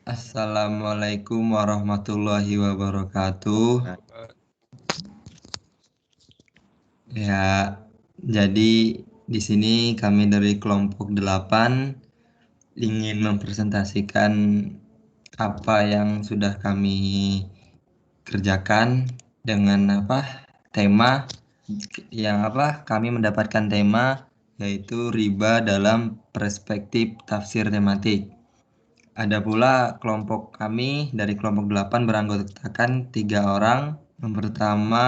Assalamualaikum warahmatullahi wabarakatuh. Ya, jadi di sini kami dari kelompok 8 ingin mempresentasikan apa yang sudah kami kerjakan dengan tema kami mendapatkan tema yaitu riba dalam perspektif tafsir tematik. Ada pula kelompok kami dari kelompok 8 beranggotakan 3 orang. Yang pertama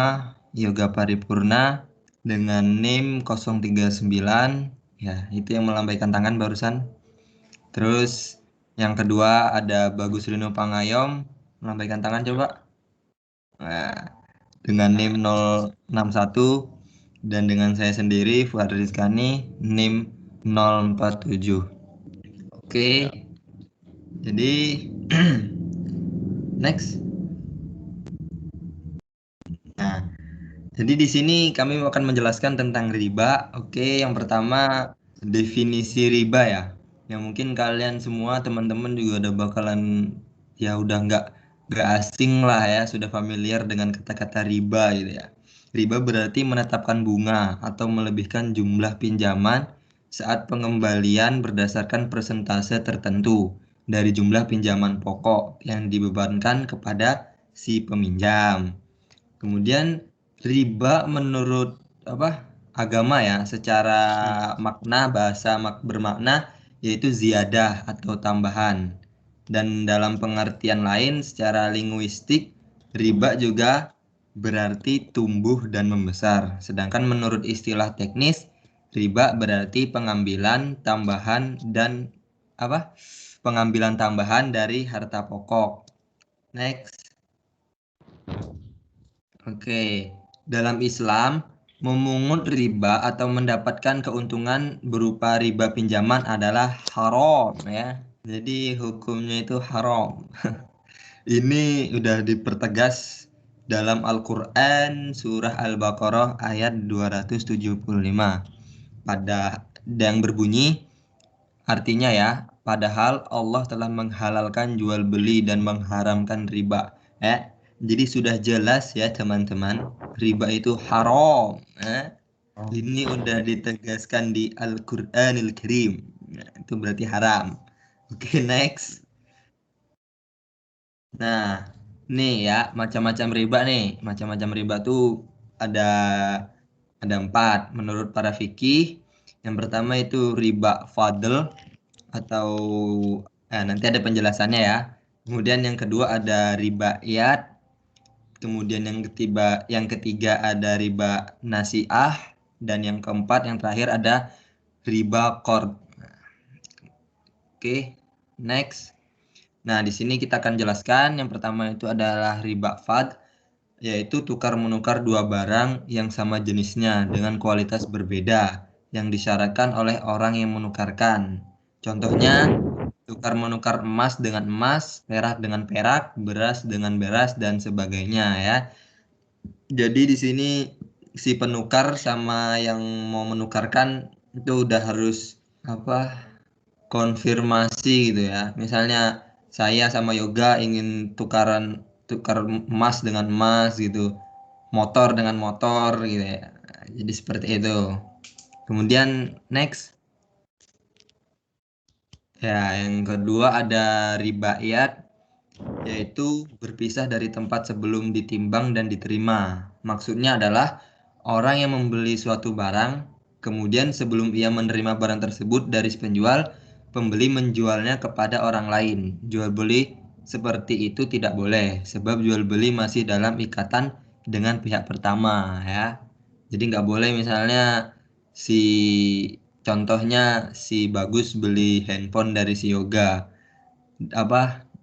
Yoga Paripurna dengan NIM 039. Ya, itu yang melambaikan tangan barusan. Terus yang kedua ada Bagus Rino Pangayom, melambaikan tangan coba. Nah, dengan NIM 061 dan dengan saya sendiri Fuad Rizkani NIM 047. Oke. Jadi next. Nah, jadi di sini kami akan menjelaskan tentang riba. Oke, yang pertama definisi riba ya. Yang mungkin kalian semua teman-teman juga udah bakalan ya udah nggak asing lah ya, sudah familiar dengan kata-kata riba gitu ya. Riba berarti menetapkan bunga atau melebihkan jumlah pinjaman saat pengembalian berdasarkan persentase tertentu dari jumlah pinjaman pokok yang dibebankan kepada si peminjam. Kemudian riba menurut agama ya, secara makna bahasa bermakna yaitu ziyadah atau tambahan. Dan dalam pengertian lain secara linguistik riba juga berarti tumbuh dan membesar. Sedangkan menurut istilah teknis riba berarti pengambilan tambahan dan pengambilan tambahan dari harta pokok. Next. Oke, dalam Islam, memungut riba atau mendapatkan keuntungan berupa riba pinjaman adalah haram ya. Jadi hukumnya itu haram. Ini udah dipertegas dalam Al-Qur'an surah Al-Baqarah ayat 275. Yang berbunyi artinya ya, padahal Allah telah menghalalkan jual beli dan mengharamkan riba. Jadi sudah jelas ya teman-teman, riba itu haram. Ini udah ditegaskan di Al-Qur'anil Karim. Nah, itu berarti haram. Oke, next. Nah, nih ya macam-macam riba nih. Macam-macam riba tuh ada ada 4 menurut para fikih. Yang pertama itu riba fadl atau nanti ada penjelasannya ya. Kemudian yang kedua ada riba iyad. Kemudian yang ketiga ada riba nasiah dan yang keempat yang terakhir ada riba qard. Oke, next. Nah, di sini kita akan jelaskan yang pertama itu adalah riba fad, yaitu tukar menukar dua barang yang sama jenisnya dengan kualitas berbeda yang disyaratkan oleh orang yang menukarkan. Contohnya tukar menukar emas dengan emas, perak dengan perak, beras dengan beras dan sebagainya ya. Jadi di sini si penukar sama yang mau menukarkan itu udah harus konfirmasi gitu ya. Misalnya saya sama Yoga ingin tukar emas dengan emas gitu, motor dengan motor gitu ya. Jadi seperti itu. Kemudian next. Ya, yang kedua ada riba iyad, yaitu berpisah dari tempat sebelum ditimbang dan diterima. Maksudnya adalah orang yang membeli suatu barang, kemudian sebelum ia menerima barang tersebut dari penjual, pembeli menjualnya kepada orang lain. Jual beli seperti itu tidak boleh, sebab jual beli masih dalam ikatan dengan pihak pertama ya. Jadi nggak boleh misalnya contohnya si Bagus beli handphone dari si Yoga,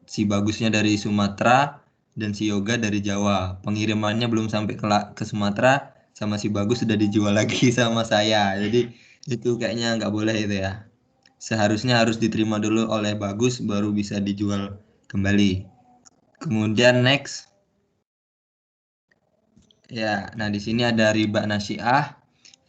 si Bagusnya dari Sumatera dan si Yoga dari Jawa. Pengirimannya belum sampai ke Sumatera, sama si Bagus sudah dijual lagi sama saya. Jadi itu kayaknya nggak boleh itu ya. Seharusnya harus diterima dulu oleh Bagus baru bisa dijual kembali. Kemudian next. Ya, nah di sini ada riba nasiah,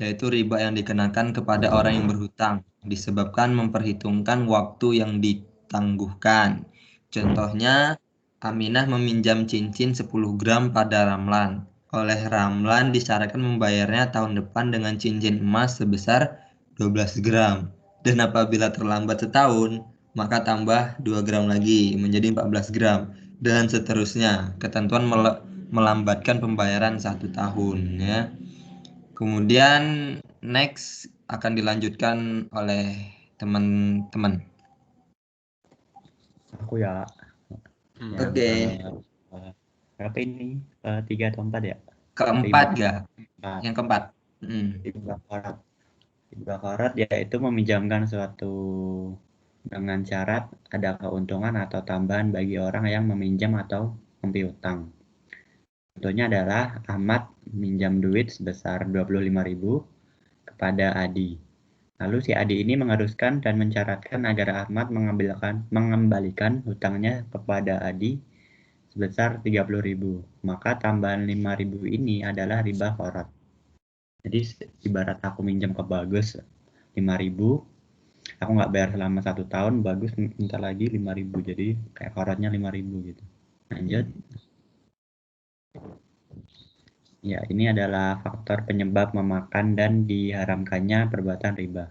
yaitu riba yang dikenakan kepada orang yang berhutang disebabkan memperhitungkan waktu yang ditangguhkan. Contohnya, Aminah meminjam cincin 10 gram pada Ramlan. Oleh Ramlan disyaratkan membayarnya tahun depan dengan cincin emas sebesar 12 gram. Dan apabila terlambat setahun, maka tambah 2 gram lagi menjadi 14 gram. Dan seterusnya. Ketentuan melambatkan pembayaran 1 tahun ya. Kemudian next akan dilanjutkan oleh teman-teman. Aku ya. Yang Oke. berapa ini? 3 atau 4 ya? Keempat Riba. ya? Nah, Yang keempat. riba korat. Riba korat yaitu meminjamkan suatu dengan syarat ada keuntungan atau tambahan bagi orang yang meminjam atau mempiutang. Contohnya adalah Ahmad minjam duit sebesar 25.000 kepada Adi. Lalu si Adi ini mengharuskan dan mensyaratkan agar Ahmad mengembalikan hutangnya kepada Adi sebesar 30.000. Maka tambahan 5.000 ini adalah riba korat. Jadi ibarat aku minjam ke Bagus 5.000, aku nggak bayar selama 1 tahun, Bagus minta lagi 5.000, jadi kayak koratnya 5.000 gitu. Lanjut. Ya, ini adalah faktor penyebab memakan dan diharamkannya perbuatan riba.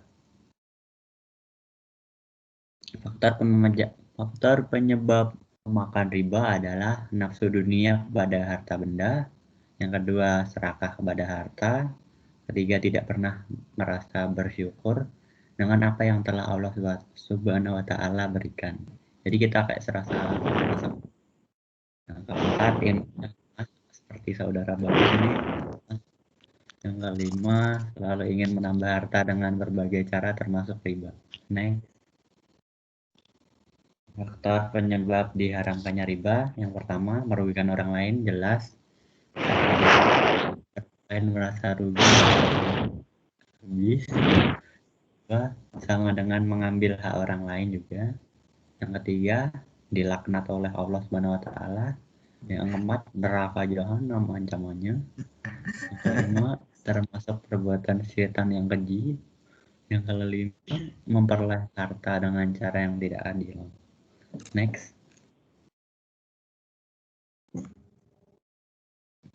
Faktor penyebab memakan riba adalah nafsu dunia kepada harta benda. Yang kedua, serakah kepada harta. Ketiga, tidak pernah merasa bersyukur dengan apa yang telah Allah Subhanahu wa Ta'ala berikan. Jadi kita kayak serasa. Yang keempat, seperti saudara Bagus ini. Yang kelima, selalu ingin menambah harta dengan berbagai cara termasuk riba. Next. Faktor penyebab diharamkannya riba, yang pertama merugikan orang lain, jelas. Orang lain merasa rugi, habis. Sama dengan mengambil hak orang lain juga. Yang ketiga, dilaknat oleh Allah Subhanahu wa Ta'ala. Yang keempat, neraka jahanam ancamannya. Yang kelima, termasuk perbuatan setan yang keji. Yang kelima, memperoleh harta dengan cara yang tidak adil. Next.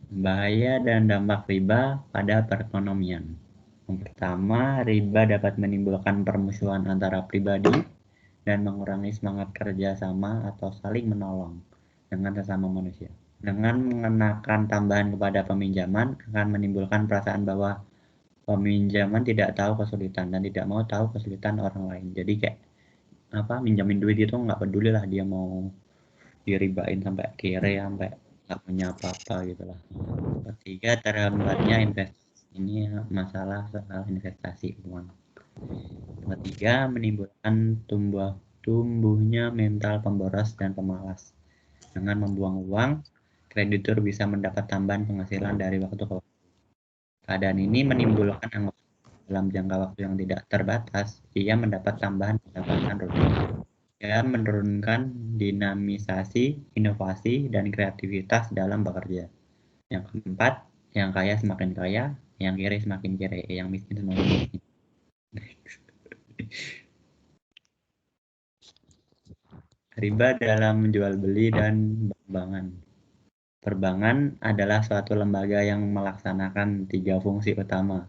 Bahaya dan dampak riba pada perekonomian. Yang pertama, riba dapat menimbulkan permusuhan antara pribadi dan mengurangi semangat kerjasama atau saling menolong dengan sesama manusia. Dengan mengenakan tambahan kepada peminjaman akan menimbulkan perasaan bahwa peminjaman tidak tahu kesulitan dan tidak mau tahu kesulitan orang lain. Jadi kayak minjamin duit itu nggak peduli lah dia mau diribain sampai kere sampai nggak punya apa-apa gitu lah. Ketiga, terhambatnya investasi. Ini masalah soal investasi uang. Ketiga, menimbulkan tumbuhnya mental pemboros dan pemalas. Dengan membuang uang, kreditur bisa mendapat tambahan penghasilan dari waktu ke waktu. Keadaan ini menimbulkan anggota dalam jangka waktu yang tidak terbatas, ia mendapat tambahan pendapatan rutin. Ia menurunkan dinamisasi, inovasi, dan kreativitas dalam bekerja. Yang keempat, yang kaya semakin kaya, yang kiri semakin kiri, yang miskin semakin miskin. Riba dalam jual beli dan perbankan. Perbankan adalah suatu lembaga yang melaksanakan 3 fungsi utama,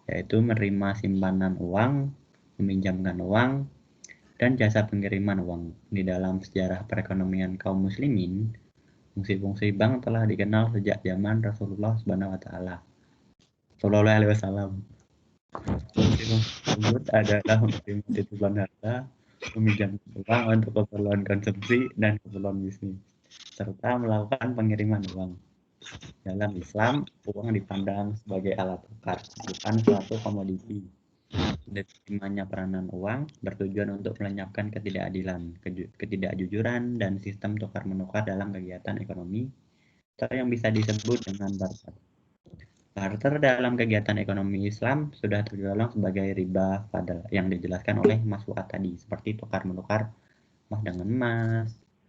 yaitu menerima simpanan uang, meminjamkan uang, dan jasa pengiriman uang. Di dalam sejarah perekonomian kaum muslimin, fungsi-fungsi bank telah dikenal sejak zaman Rasulullah SAW. Sallallahu alaihi wasallam. Fungsi-fungsi tersebut adalah menerima titipan harta, meminjamkan uang untuk keperluan konsumsi dan keperluan bisnis, serta melakukan pengiriman uang. Dalam Islam, uang dipandang sebagai alat tukar, bukan suatu komoditi. Diterimanya peranan uang bertujuan untuk melenyapkan ketidakadilan, ketidakjujuran, dan sistem tukar-menukar dalam kegiatan ekonomi, atau yang bisa disebut dengan barter. Barter dalam kegiatan ekonomi Islam sudah tergolong sebagai riba pada yang dijelaskan oleh Mas Fuad tadi, seperti tukar-menukar emas dengan emas,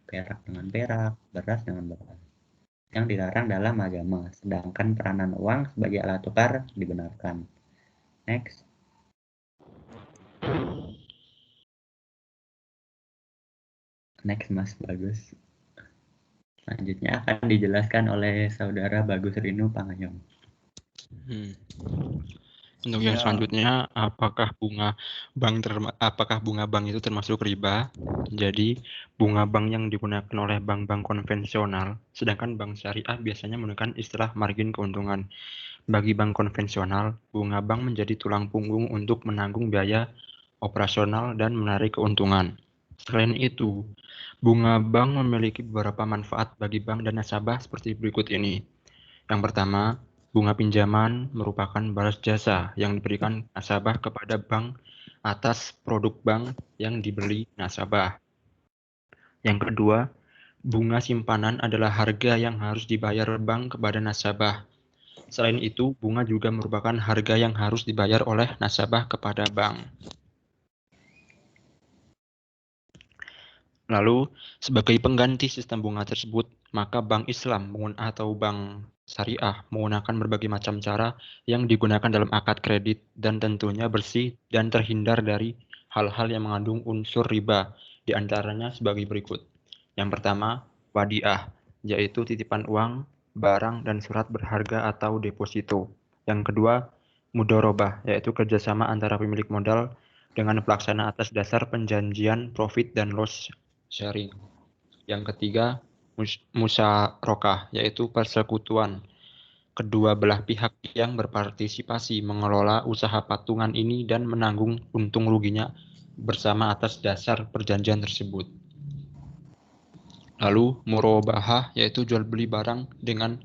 perak dengan perak, beras dengan beras, yang dilarang dalam agama, sedangkan peranan uang sebagai alat tukar dibenarkan. Next. Next Mas Bagus. Selanjutnya akan dijelaskan oleh Saudara Bagus Rinu Pangayom. Untuk yang selanjutnya, apakah bunga bank itu termasuk riba? Jadi, bunga bank yang digunakan oleh bank-bank konvensional, sedangkan bank syariah biasanya menggunakan istilah margin keuntungan. Bagi bank konvensional, bunga bank menjadi tulang punggung untuk menanggung biaya operasional dan menarik keuntungan. Selain itu, bunga bank memiliki beberapa manfaat bagi bank dan nasabah seperti berikut ini. Yang pertama, bunga pinjaman merupakan balas jasa yang diberikan nasabah kepada bank atas produk bank yang dibeli nasabah. Yang kedua, bunga simpanan adalah harga yang harus dibayar bank kepada nasabah. Selain itu, bunga juga merupakan harga yang harus dibayar oleh nasabah kepada bank. Lalu, sebagai pengganti sistem bunga tersebut, maka bank Islam atau bank syariah menggunakan berbagai macam cara yang digunakan dalam akad kredit dan tentunya bersih dan terhindar dari hal-hal yang mengandung unsur riba, di antaranya sebagai berikut. Yang pertama, wadiah, yaitu titipan uang, barang, dan surat berharga atau deposito. Yang kedua, mudorobah, yaitu kerjasama antara pemilik modal dengan pelaksana atas dasar perjanjian profit dan loss sharing. Yang ketiga, musyarakah, yaitu persekutuan. Kedua belah pihak yang berpartisipasi mengelola usaha patungan ini dan menanggung untung ruginya bersama atas dasar perjanjian tersebut. Lalu, murabahah, yaitu jual beli barang dengan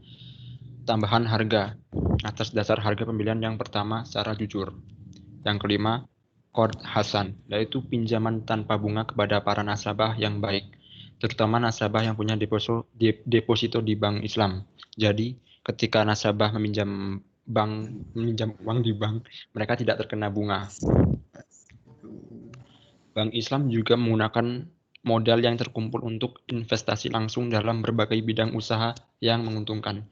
tambahan harga atas dasar harga pembelian yang pertama secara jujur. Yang kelima, qard hasan, yaitu pinjaman tanpa bunga kepada para nasabah yang baik, terutama nasabah yang punya deposito di bank Islam. Jadi, ketika nasabah meminjam uang di bank, mereka tidak terkena bunga. Bank Islam juga menggunakan modal yang terkumpul untuk investasi langsung dalam berbagai bidang usaha yang menguntungkan.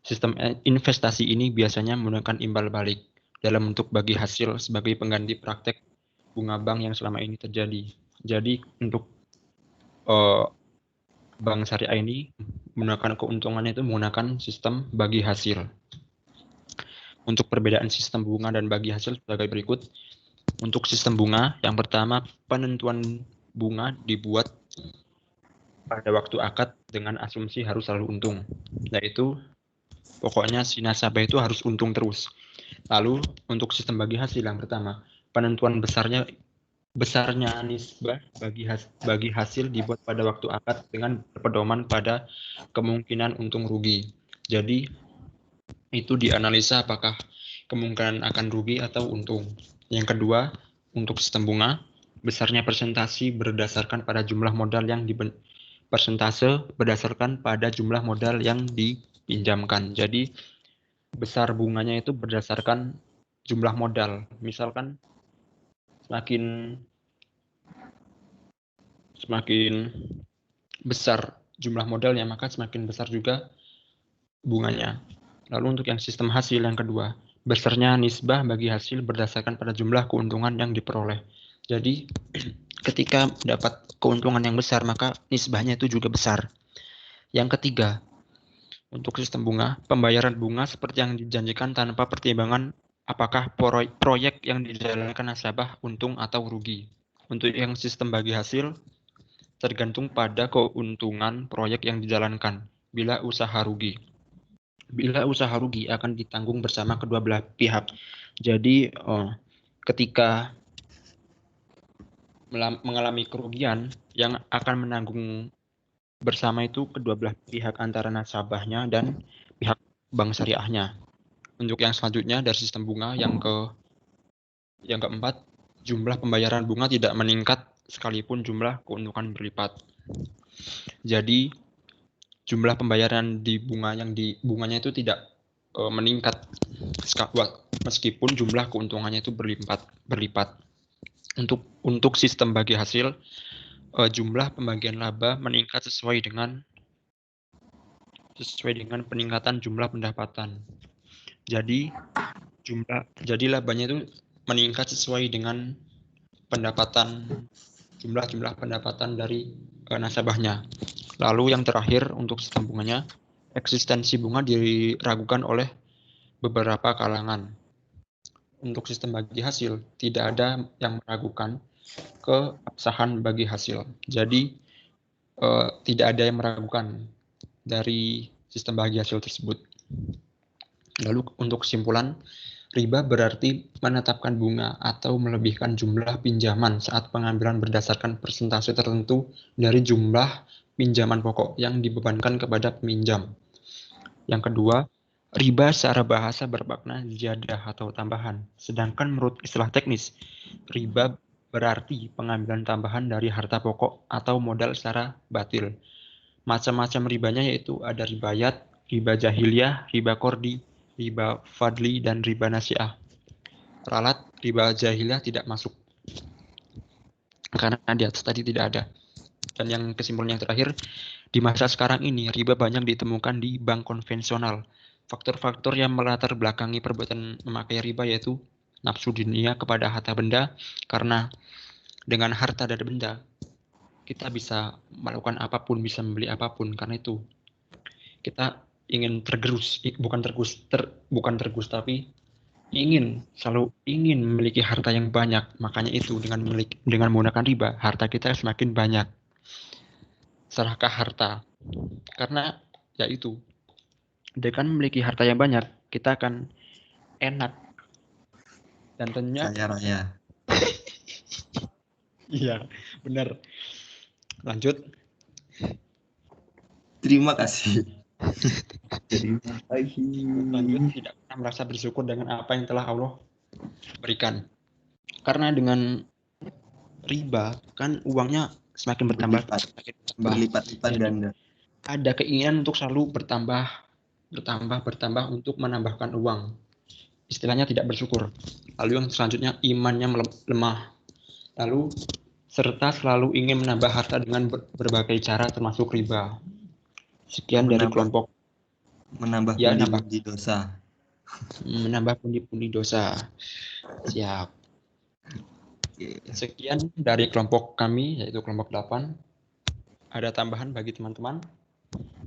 Sistem investasi ini biasanya menggunakan imbal balik dalam bentuk bagi hasil sebagai pengganti praktek bunga bank yang selama ini terjadi. Jadi untuk bank syariah ini menggunakan keuntungannya itu menggunakan sistem bagi hasil. Untuk perbedaan sistem bunga dan bagi hasil sebagai berikut. Untuk sistem bunga, yang pertama penentuan bunga dibuat pada waktu akad dengan asumsi harus selalu untung, yaitu pokoknya si nasabah itu harus untung terus. Lalu untuk sistem bagi hasil yang pertama, penentuan besarnya nisbah bagi hasil dibuat pada waktu akad dengan berpedoman pada kemungkinan untung rugi. Jadi itu dianalisa apakah kemungkinan akan rugi atau untung. Yang kedua, untuk sistem bunga, besarnya persentase berdasarkan pada jumlah modal yang dipinjamkan. Jadi besar bunganya itu berdasarkan jumlah modal. Misalkan semakin besar jumlah modalnya, maka semakin besar juga bunganya. Lalu untuk yang sistem hasil yang kedua, besarnya nisbah bagi hasil berdasarkan pada jumlah keuntungan yang diperoleh. Jadi ketika dapat keuntungan yang besar, maka nisbahnya itu juga besar. Yang ketiga, untuk sistem bunga, pembayaran bunga seperti yang dijanjikan tanpa pertimbangan apakah proyek yang dijalankan nasabah untung atau rugi. Untuk yang sistem bagi hasil, tergantung pada keuntungan proyek yang dijalankan. Bila usaha rugi akan ditanggung bersama kedua belah pihak. Jadi ketika mengalami kerugian, yang akan menanggung bersama itu kedua belah pihak antara nasabahnya dan pihak bank syariahnya. Untuk yang selanjutnya dari sistem bunga yang keempat, jumlah pembayaran bunga tidak meningkat sekalipun jumlah keuntungan berlipat. Jadi jumlah pembayaran bunganya itu tidak meningkat meskipun jumlah keuntungannya itu berlipat. Untuk sistem bagi hasil, jumlah pembagian laba meningkat sesuai dengan peningkatan jumlah pendapatan. Jadi labanya itu meningkat sesuai dengan jumlah pendapatan dari nasabahnya. Lalu yang terakhir untuk sistem bunganya, eksistensi bunga diragukan oleh beberapa kalangan. Untuk sistem bagi hasil, tidak ada yang meragukan keabsahan bagi hasil. Jadi tidak ada yang meragukan dari sistem bagi hasil tersebut. Lalu untuk kesimpulan, riba berarti menetapkan bunga atau melebihkan jumlah pinjaman saat pengambilan berdasarkan persentase tertentu dari jumlah pinjaman pokok yang dibebankan kepada peminjam. Yang kedua, riba secara bahasa bermakna ziyadah atau tambahan. Sedangkan menurut istilah teknis, riba berarti pengambilan tambahan dari harta pokok atau modal secara batil. Macam-macam ribanya yaitu ada ribayat, riba jahiliyah, riba kordi, riba fadli, dan riba nasi'ah. Ralat riba jahiliyah tidak masuk karena di atas tadi tidak ada. Dan yang kesimpulan yang terakhir, di masa sekarang ini riba banyak ditemukan di bank konvensional. Faktor-faktor yang melatar belakangi perbuatan memakai riba yaitu nafsu dunia kepada harta benda, karena dengan harta dan benda kita bisa melakukan apapun, bisa membeli apapun. Karena itu kita ingin bukan tergerus tapi selalu ingin memiliki harta yang banyak. Makanya itu dengan menggunakan riba, harta kita semakin banyak. Serakah harta. Karena ya itu, dengan memiliki harta yang banyak, kita akan enak. Dan tentunya Kaya raya. iya, benar. Lanjut. Terima kasih. Lanjut, tidak pernah merasa bersyukur dengan apa yang telah Allah berikan. Karena dengan riba kan uangnya semakin bertambah. Berlipat-lipat ganda. Ada keinginan untuk selalu bertambah untuk menambahkan uang. Istilahnya tidak bersyukur. Lalu yang selanjutnya, imannya lemah. Lalu serta selalu ingin menambah harta dengan berbagai cara termasuk riba. Sekian dari kelompok menambah pundi-pundi dosa. Menambah pundi-pundi dosa. Siap. Sekian dari kelompok kami, yaitu kelompok 8. Ada tambahan bagi teman-teman?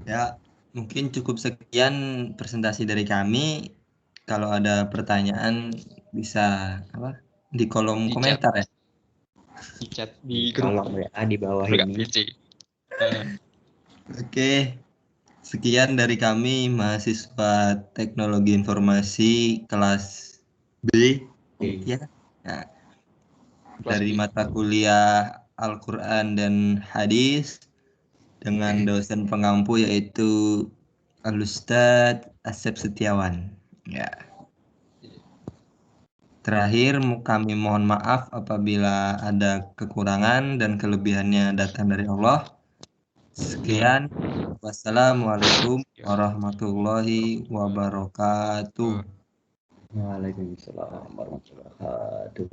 Ya, mungkin cukup sekian presentasi dari kami. Kalau ada pertanyaan bisa di kolom komentar ya. Di chat di grup WA di bawah ini. Oke. Sekian dari kami mahasiswa Teknologi Informasi kelas B. Ya. Nah, dari mata kuliah Al-Qur'an dan Hadis dengan dosen pengampu yaitu Al-Ustadz Asep Setiawan. Ya. Terakhir kami mohon maaf apabila ada kekurangan dan kelebihannya datang dari Allah. Sekian. Wassalamualaikum warahmatullahi wabarakatuh. Waalaikumsalam warahmatullahi wabarakatuh.